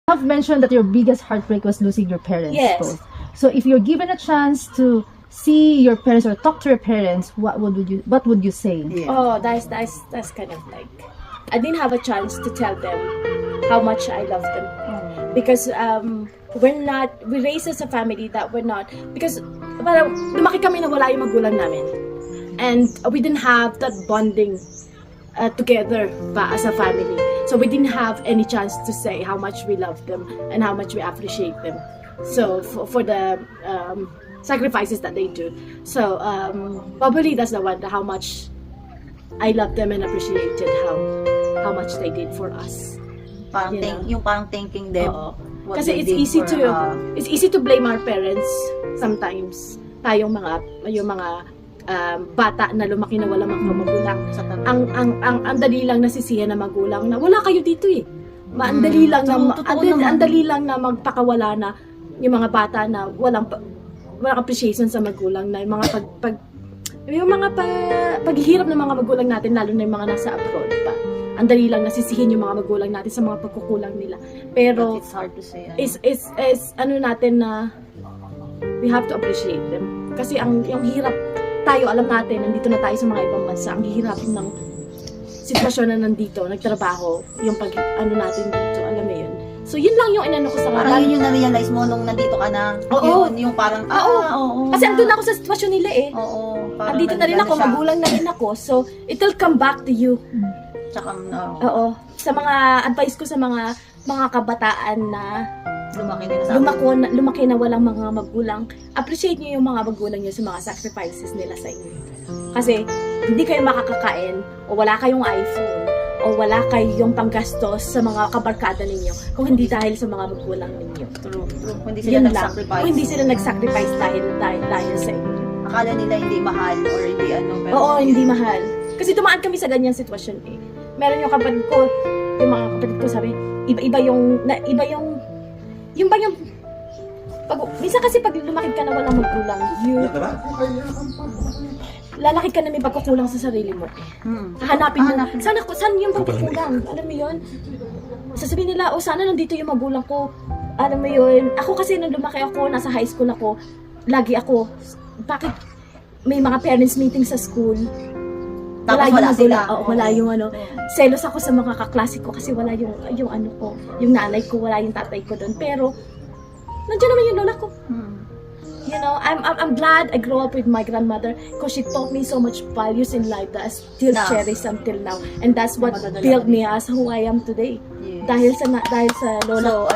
have mentioned that your biggest heartbreak was losing your parents. Yes. Both. So if you're given a chance to see your parents or talk to your parents, what would you say? Yeah. Oh, that's kind of like, I didn't have a chance to tell them how much I love them, because we raised as a family that we're not, because parang lumaki kami na wala yung magulang namin, and we didn't have that bonding together pa as a family. So we didn't have any chance to say how much we love them and how much we appreciate them. So for the sacrifices that they do. So probably that's the one, how much I love them and appreciated how much they did for us. Parang You know? yung parang thanking them. Oo. what Kasi they it's did easy for, it's easy to blame our parents sometimes. Tayong yung mga bata na lumaki na walang mga magulang. sa tabi. Ang dali lang nasisihan na magulang na wala kayo dito eh. Ang dali lang totoo naman. ang dali lang na magpakawala na yung mga bata na walang appreciation sa magulang, na yung mga paghihirap ng mga magulang natin, lalo na yung mga nasa abroad pa. Ang dali lang nasisihin yung mga magulang natin sa mga pagkukulang nila. Pero But it's hard to say. is ano natin na we have to appreciate them. Kasi yung hirap, tayo alam natin, nandito na tayo sa mga ibang bansa, ang hirap ng sitwasyon na nandito, nagtrabaho, yung natin dito, alam mo yun. So yun lang yung inano ko sa Parang yun yung na-realize mo nung nandito ka na. Oo. Yun, yung parang, Oo. Kasi andun ako sa sitwasyon nila eh. Oo. Parang Andito na rin ako, siya. magulang na rin ako. So it will come back to you. Tsaka, Oo. Sa mga advice ko sa mga kabataan na lumaki din sa lumaki na walang mga magulang, appreciate niyo yung mga magulang niyo sa mga sacrifices nila sa inyo. Kasi hindi kayo makakakain, o wala kayong iPhone, o wala kayong panggastos sa mga kabarkada ninyo kung hindi dahil sa mga magulang ninyo. True. Hindi sila Yun lang. nag-sacrifice. Kung hindi sila nag-sacrifice dahil sa inyo. Akala nila hindi mahal or hindi ano. Pero Oo, hindi mahal. Kasi tumaan kami sa ganyang sitwasyon eh. Meron yung kapatid ko, yung mga kapatid ko sabi, minsan kasi pag lumaki ka na walang magulang, lalaki ka na may pagkukulang sa sarili mo. Hahanapin mo, saan yung pagkukulang? Alam mo yun? Sasabihin nila, sana nandito yung magulang ko. Alam mo yun? Ako kasi nung lumaki ako, nasa high school ako, lagi ako, bakit may mga parents meeting sa school? Tapos wala sila. Wala yung selos ako sa mga kaklase ko kasi wala yung ano ko, yung nanay ko, wala yung tatay ko doon. Pero, nandiyan naman yung lola ko. You know, I'm glad I grew up with my grandmother because she taught me so much values in life that I still cherish until now. And that's what built me as who I am today. Yes. Dahil sa lola. So,